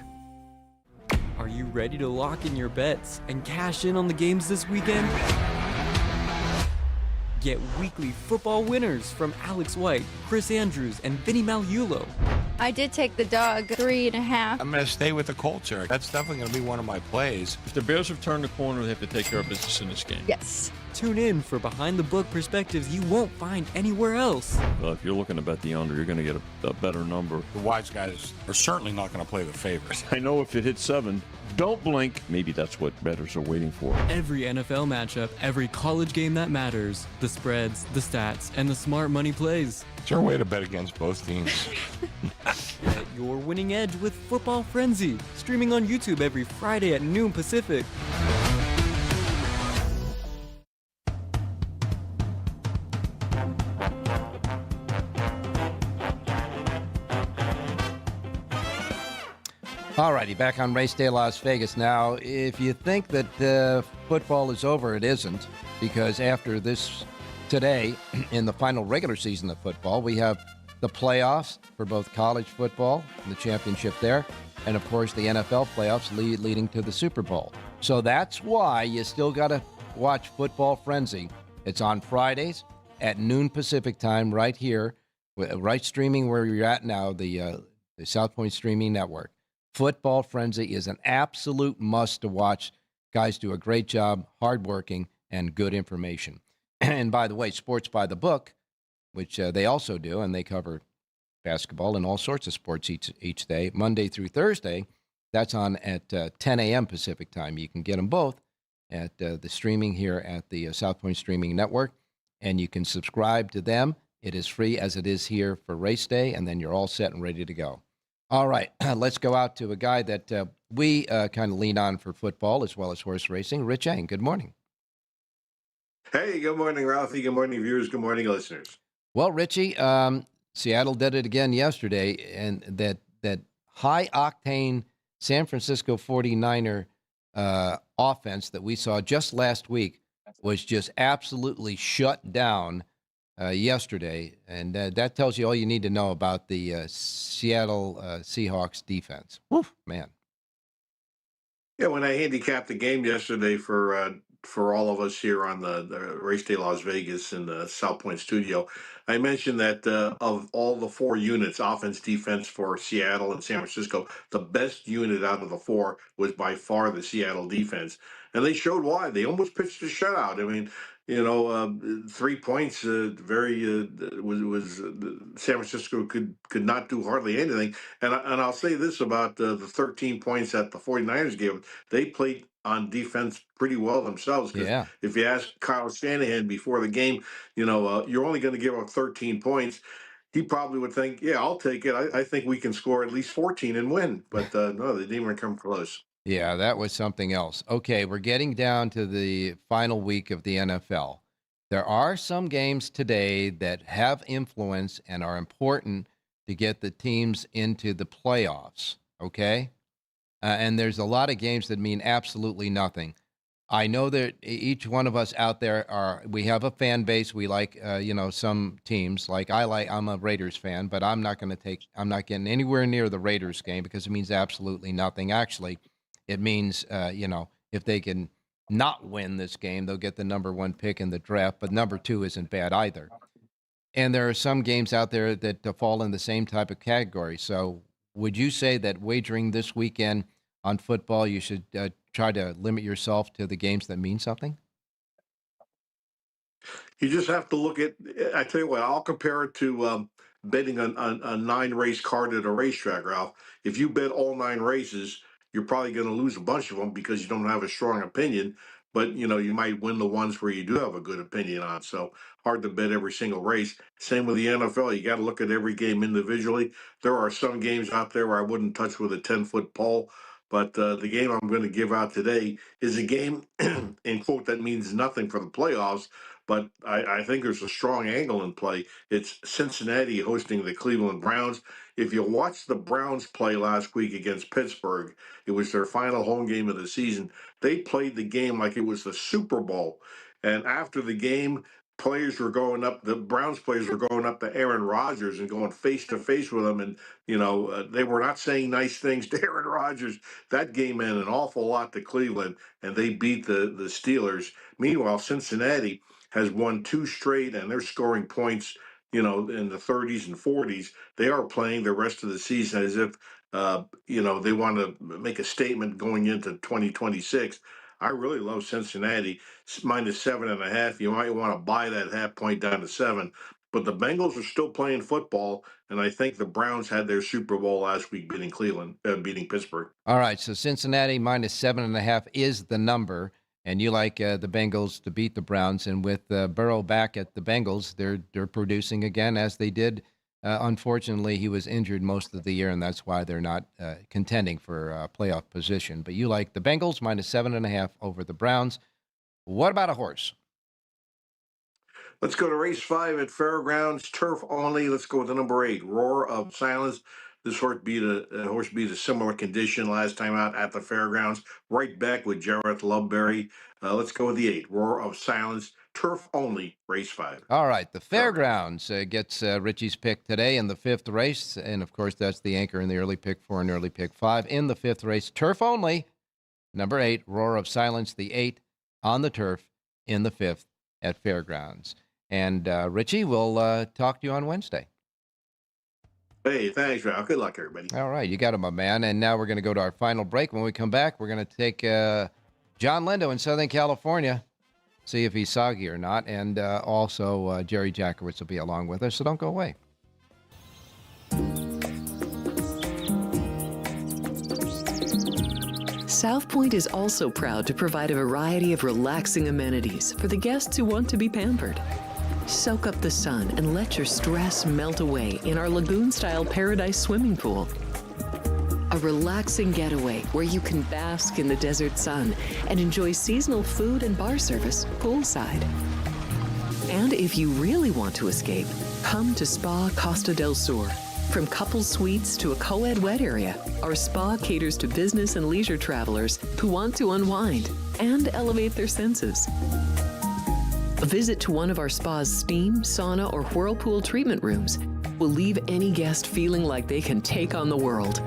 Are you ready to lock in your bets and cash in on the games this weekend? Get weekly football winners from Alex White, Chris Andrews, and Vinny Malulo. I did take the dog 3.5. I'm going to stay with the culture. That's definitely going to be one of my plays. If the Bears have turned the corner, they have to take care of business in this game. Yes. Tune in for behind-the-book perspectives you won't find anywhere else. Well, if you're looking to bet the under, you're going to get a better number. The wise guys are certainly not going to play the favorites. I know if it hits 7, don't blink. Maybe that's what bettors are waiting for. Every NFL matchup, every college game that matters, the spreads, the stats, and the smart money plays. Is there a way to bet against both teams? Get your winning edge with Football Frenzy, streaming on YouTube every Friday at noon Pacific. All righty, back on Race Day Las Vegas. Now, if you think that football is over, it isn't, because after this today, in the final regular season of football, we have the playoffs for both college football and the championship there, and of course the NFL playoffs leading to the Super Bowl. So that's why you still got to watch Football Frenzy. It's on Fridays at noon Pacific time right here, right streaming where you're at now, the South Point Streaming Network. Football Frenzy is an absolute must to watch. Guys do a great job, hardworking, and good information. And by the way, Sports by the Book, which they also do, and they cover basketball and all sorts of sports each day, Monday through Thursday. That's on at 10 a.m. Pacific time. You can get them both at the streaming here at the South Point Streaming Network, and you can subscribe to them. It is free as it is here for race day, and then you're all set and ready to go. All right, let's go out to a guy that we kind of lean on for football as well as horse racing. Rich Eng, good morning. Hey, good morning, Ralphie. Good morning, viewers. Good morning, listeners. Well, Richie, Seattle did it again yesterday, and that high-octane San Francisco 49er offense that we saw just last week was just absolutely shut down yesterday, and that tells you all you need to know about the Seattle Seahawks defense. Woof, man. Yeah, when I handicapped the game yesterday for all of us here on the Race Day Las Vegas in the South Point studio, I mentioned that of all the four units, offense, defense for Seattle and San Francisco, the best unit out of the four was by far the Seattle defense, and they showed why. They almost pitched a shutout. I mean, 3 points, San Francisco could not do hardly anything. And I'll say this about the 13 points that the 49ers gave. They played on defense pretty well themselves, because Yeah. if you ask Kyle Shanahan before the game, you're only going to give up 13 points. He probably would think, yeah, I'll take it. I think we can score at least 14 and win. But no, they didn't even come close. Yeah, that was something else. Okay, we're getting down to the final week of the NFL. There are some games today that have influence and are important to get the teams into the playoffs, okay? And there's a lot of games that mean absolutely nothing. I know that each one of us out there we have a fan base. We like, some teams. I'm a Raiders fan, but I'm not getting anywhere near the Raiders game because it means absolutely nothing. Actually, it means, if they can not win this game, they'll get the number 1 pick in the draft, but number 2 isn't bad either. And there are some games out there that fall in the same type of category. So would you say that wagering this weekend on football, you should try to limit yourself to the games that mean something? You just have to look at. I tell you what, I'll compare it to betting on a 9-race card at a racetrack, Ralph. If you bet all 9 races, you're probably going to lose a bunch of them because you don't have a strong opinion. But you might win the ones where you do have a good opinion on. So hard to bet every single race. Same with the NFL. You got to look at every game individually. There are some games out there where I wouldn't touch with a 10-foot pole. But the game I'm going to give out today is a game, in quote, that means nothing for the playoffs. But I think there's a strong angle in play. It's Cincinnati hosting the Cleveland Browns. If you watched the Browns play last week against Pittsburgh, it was their final home game of the season. They played the game like it was the Super Bowl. And after the game, the Browns players were going up to Aaron Rodgers and going face to face with him. And, they were not saying nice things to Aaron Rodgers. That game meant an awful lot to Cleveland, and they beat the Steelers. Meanwhile, Cincinnati has won 2 straight, and they're scoring points, in the 30s and 40s. They are playing the rest of the season as if, they want to make a statement going into 2026. I really love Cincinnati. Minus 7.5. You might want to buy that half point down to 7. But the Bengals are still playing football, and I think the Browns had their Super Bowl last week, beating Pittsburgh. All right, so Cincinnati minus 7.5 is the number. And you like the Bengals to beat the Browns. And with Burrow back at the Bengals, they're producing again as they did. Unfortunately, he was injured most of the year, and that's why they're not contending for playoff position. But you like the Bengals minus 7.5 over the Browns. What about a horse? Let's go to race 5 at Fairgrounds, turf only. Let's go with the number 8, Roar of Silence. This horse beat a similar condition last time out at the Fairgrounds. Right back with Jarrett Loveberry. Let's go with the 8, Roar of Silence, turf only, race 5. All right, the Fairgrounds gets Richie's pick today in the 5th race. And, of course, that's the anchor in the early pick 4 and early pick 5. In the 5th race, turf only, number 8, Roar of Silence, the 8 on the turf in the 5th at Fairgrounds. And, Richie, we'll talk to you on Wednesday. Hey, thanks, Ralph. Good luck, everybody. All right, you got it, my man. And now we're going to go to our final break. When we come back, we're going to take John Lindo in Southern California, see if he's soggy or not. And also Jerry Jackowitz will be along with us, so don't go away. South Point is also proud to provide a variety of relaxing amenities for the guests who want to be pampered. Soak up the sun and let your stress melt away in our lagoon-style paradise swimming pool. A relaxing getaway where you can bask in the desert sun and enjoy seasonal food and bar service poolside. And if you really want to escape, come to Spa Costa del Sur. From couple suites to a co-ed wet area, our spa caters to business and leisure travelers who want to unwind and elevate their senses. A visit to one of our spa's steam, sauna, or whirlpool treatment rooms will leave any guest feeling like they can take on the world.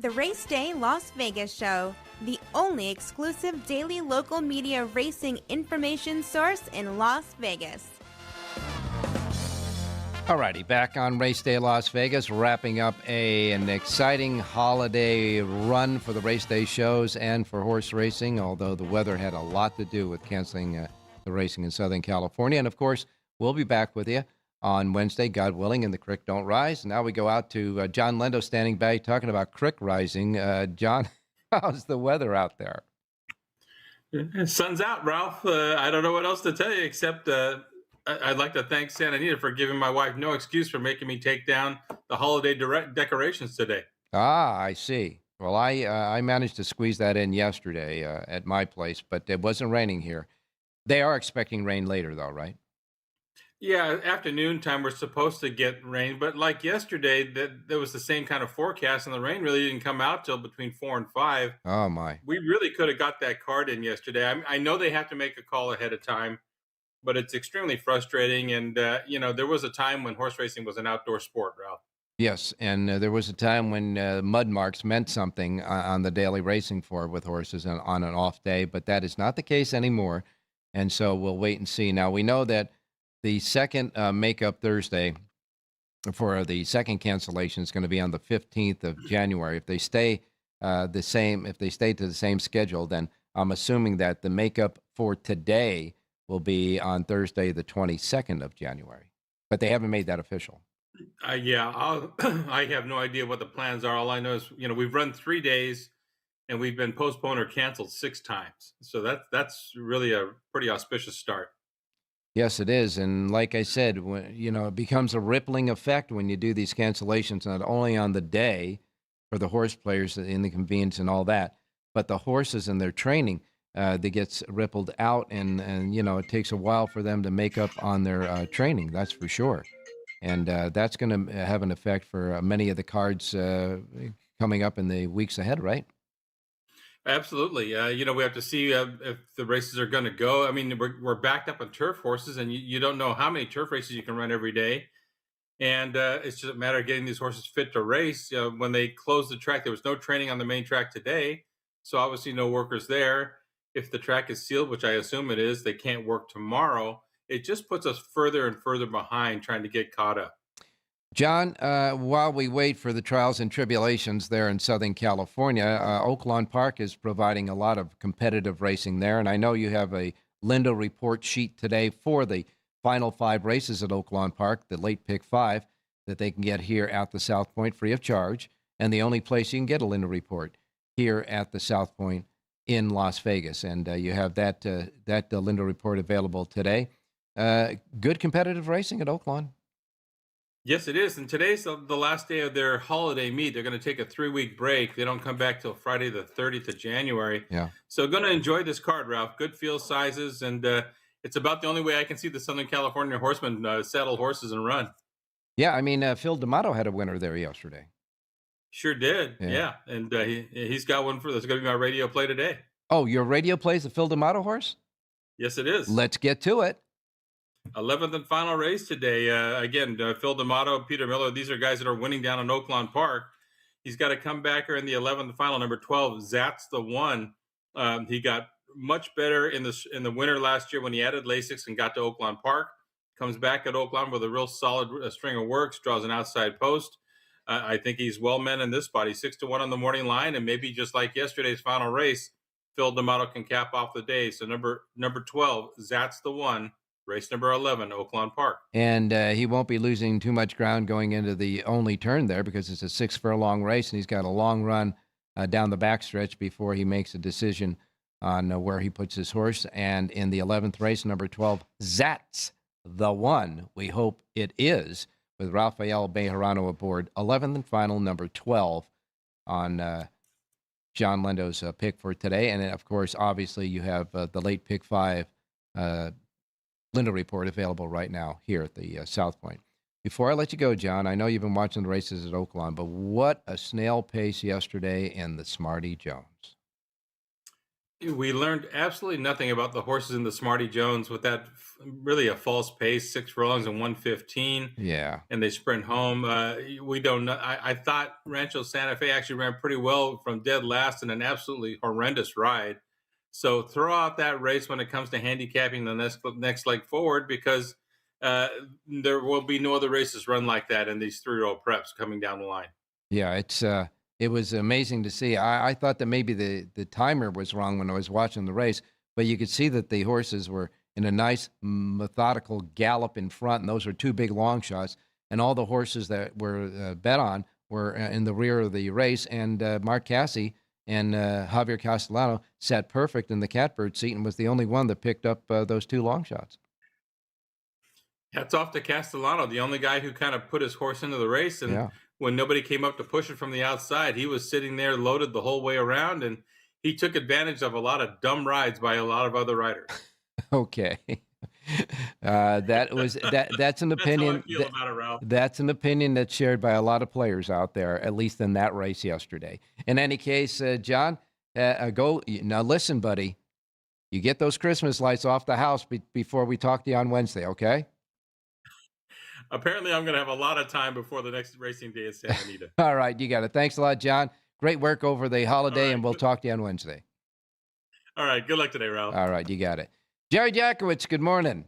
The Race Day Las Vegas Show, the only exclusive daily local media racing information source in Las Vegas. Alrighty, back on Race Day Las Vegas, wrapping up an exciting holiday run for the Race Day shows and for horse racing, although the weather had a lot to do with canceling the racing in Southern California. And, of course, we'll be back with you on Wednesday, God willing, and the creek don't rise. Now we go out to John Lendo standing by talking about creek rising. John, how's the weather out there? Sun's out, Ralph. I don't know what else to tell you except I'd like to thank Santa Anita for giving my wife no excuse for making me take down the holiday decorations today. Ah, I see. Well, I managed to squeeze that in yesterday at my place, but it wasn't raining here. They are expecting rain later, though, right? Yeah, afternoon time we're supposed to get rain, but like yesterday, there was the same kind of forecast, and the rain really didn't come out till between 4 and 5. Oh, my. We really could have got that card in yesterday. I know they have to make a call ahead of time, but it's extremely frustrating. And, there was a time when horse racing was an outdoor sport, Ralph. Yes, and there was a time when mud marks meant something on the daily racing floor with horses on an off day, but that is not the case anymore. And so we'll wait and see. Now, we know that the second Makeup Thursday for the second cancellation is going to be on the 15th of January. If they stay to the same schedule, then I'm assuming that the makeup for today will be on Thursday, the 22nd of January. But they haven't made that official. I have no idea what the plans are. All I know is, we've run 3 days and we've been postponed or canceled 6 times. So that's really a pretty auspicious start. Yes, it is. And like I said, it becomes a rippling effect when you do these cancellations, not only on the day for the horse players in the convenience and all that, but the horses and their training that gets rippled out. And it takes a while for them to make up on their training. That's for sure. And that's going to have an effect for many of the cards coming up in the weeks ahead, right? Absolutely. We have to see if the races are going to go. I mean, we're backed up on turf horses, and you don't know how many turf races you can run every day. And it's just a matter of getting these horses fit to race. When they closed the track, there was no training on the main track today. So obviously no workers there. If the track is sealed, which I assume it is, they can't work tomorrow. It just puts us further and further behind trying to get caught up. John, while we wait for the trials and tribulations there in Southern California, Oaklawn Park is providing a lot of competitive racing there. And I know you have a Lindo report sheet today for the final 5 races at Oaklawn Park, the late pick 5, that they can get here at the South Point free of charge. And the only place you can get a Lindo report here at the South Point in Las Vegas. And you have that Lindo report available today. Good competitive racing at Oaklawn. Yes, it is. And today's the last day of their holiday meet. They're going to take a 3-week break. They don't come back till Friday, the 30th of January. Yeah. So going to enjoy this card, Ralph. Good field sizes. And it's about the only way I can see the Southern California horsemen saddle horses and run. Yeah, I mean, Phil D'Amato had a winner there yesterday. Sure did. Yeah. And he's got one that's going to be my radio play today. Oh, your radio plays the Phil D'Amato horse? Yes, it is. Let's get to it. 11th and final race today. Again, Phil D'Amato, Peter Miller, these are guys that are winning down in Oaklawn Park. He's got a comebacker in the 11th final, number 12, Zat's the One. He got much better in the winter last year when he added Lasix and got to Oaklawn Park. Comes back at Oaklawn with a real solid string of works, draws an outside post. I think he's well men in this spot. He's 6-1 on the morning line, and maybe just like yesterday's final race, Phil D'Amato can cap off the day. So number 12, Zat's the One. Race number 11, Oaklawn Park. And he won't be losing too much ground going into the only turn there because it's a 6-furlong race, and he's got a long run down the backstretch before he makes a decision on where he puts his horse. And in the 11th race, number 12, Zat's the One. We hope it is, with Rafael Bejarano aboard. 11th and final, number 12 on John Lendo's pick for today. And, of course, obviously you have the late pick 5 Lindo report available right now here at the South Point. Before I let you go, John, I know you've been watching the races at Oaklawn, but what a snail pace yesterday in the Smarty Jones. We learned absolutely nothing about the horses in the Smarty Jones with that really a false pace, 6 furlongs and 115. Yeah. And they sprint home. We don't know. I thought Rancho Santa Fe actually ran pretty well from dead last in an absolutely horrendous ride. So throw out that race when it comes to handicapping the next leg forward, because there will be no other races run like that in these 3-year-old preps coming down the line. Yeah, it was amazing to see. I thought that maybe the timer was wrong when I was watching the race, but you could see that the horses were in a nice methodical gallop in front, and those were 2 big long shots. And all the horses that were bet on were in the rear of the race. And Mark Cassie and Javier Castellano sat perfect in the catbird seat and was the only one that picked up those 2 long shots. Hats off to Castellano, the only guy who kind of put his horse into the race. And when nobody came up to push it from the outside, he was sitting there loaded the whole way around, and he took advantage of a lot of dumb rides by a lot of other riders. Okay. That's an opinion. That's how I feel about it, Ralph. That's an opinion that's shared by a lot of players out there, at least in that race yesterday. In any case, John, go now. Listen, buddy, you get those Christmas lights off the house before we talk to you on Wednesday, okay? Apparently, I'm going to have a lot of time before the next racing day at Santa Anita. All right, you got it. Thanks a lot, John. Great work over the holiday, and we'll talk to you on Wednesday. All right, good luck today, Ralph. All right, you got it. Jerry Jackowitz, good morning.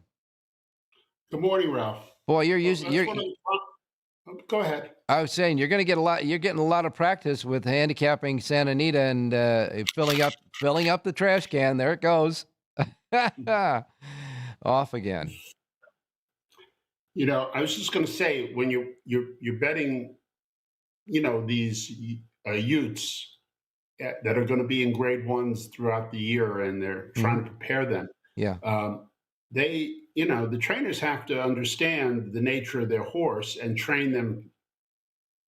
Good morning, Ralph. Boy, you're go ahead. I was saying you're getting a lot of practice with handicapping Santa Anita and filling up the trash can. There it goes. Off again. You know, I was just going to say, when you're betting, you know, these utes that are going to be in grade 1s throughout the year, and they're trying to prepare them. Yeah. They, you know, the trainers have to understand the nature of their horse and train them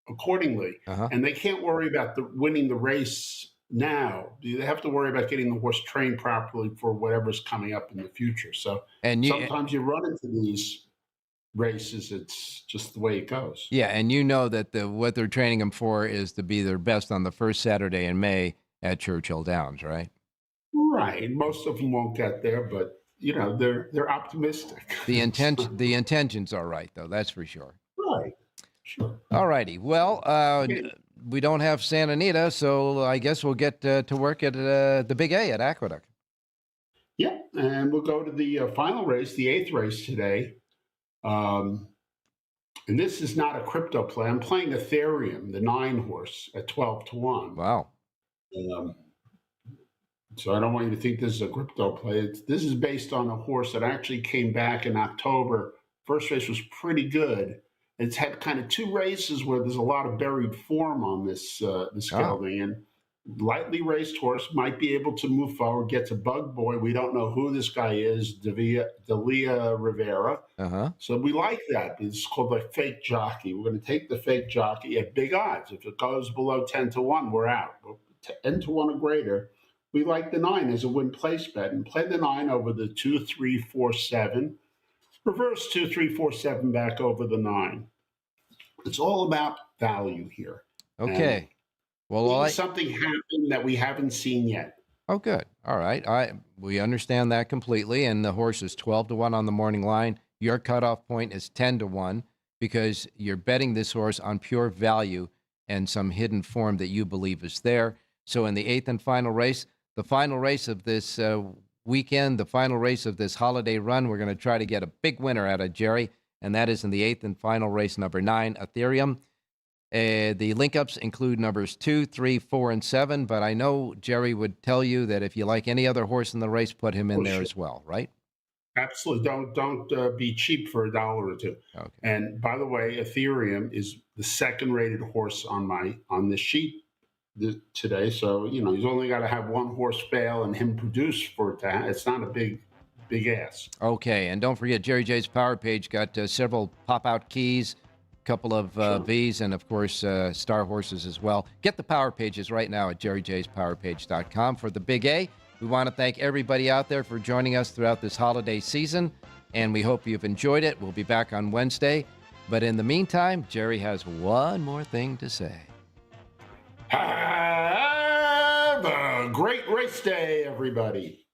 accordingly. And they can't worry about winning the race now. They have to worry about getting the horse trained properly for whatever's coming up in the future. So sometimes you run into these races, it's just the way it goes. Yeah, and you know that what they're training them for is to be their best on the first Saturday in May at Churchill Downs, right? Right. Most of them won't get there, but you know they're optimistic. The intentions are right, though. That's for sure. Right. Sure. All righty. Well, we don't have Santa Anita, so I guess we'll get to work at the Big A at Aqueduct. Yeah, and we'll go to the final race, the 8th race today. And this is not a crypto play. I'm playing Ethereum, the 9 horse, at 12-1. Wow. So I don't want you to think this is a crypto play. This is based on a horse that actually came back in October. First race was pretty good. It's had kind of 2 races where there's a lot of buried form on this gelding. And lightly raced horse might be able to move forward, gets a bug boy. We don't know who this guy is, Delia Rivera. So we like that. It's called a fake jockey. We're going to take the fake jockey at big odds. If it goes below 10-1, we're out. 10-1 or greater. We like the 9 as a win place bet and play the 9 over the 2, 3, 4, 7. Reverse 2, 3, 4, 7 back over the 9. It's all about value here. Okay. Well, something happened that we haven't seen yet. Oh, good. All right. We understand that completely. And the horse is 12-1 on the morning line. Your cutoff point is 10-1 because you're betting this horse on pure value and some hidden form that you believe is there. So in the 8th and final race, the final race of this weekend, the final race of this holiday run, we're going to try to get a big winner out of Jerry, and that is in the 8th and final race, number 9, Ethereum. The link-ups include numbers 2, 3, 4, and 7, but I know Jerry would tell you that if you like any other horse in the race, put him in there as well, right? Absolutely. Don't be cheap for $1 or $2. Okay. And by the way, Ethereum is the 2nd-rated horse on this sheet today. So, you know, he's only got to have 1 horse fail and him produce for it to happen. It's not a big ass. Okay, and don't forget, Jerry J's Power Page got several pop-out keys, couple of V's, and of course star horses as well. Get the power pages right now at jerryjspowerpage.com for the Big A. We want to thank everybody out there for joining us throughout this holiday season, and we hope you've enjoyed it. We'll be back on Wednesday, but in the meantime, Jerry has one more thing to say. Have a a great race day, everybody.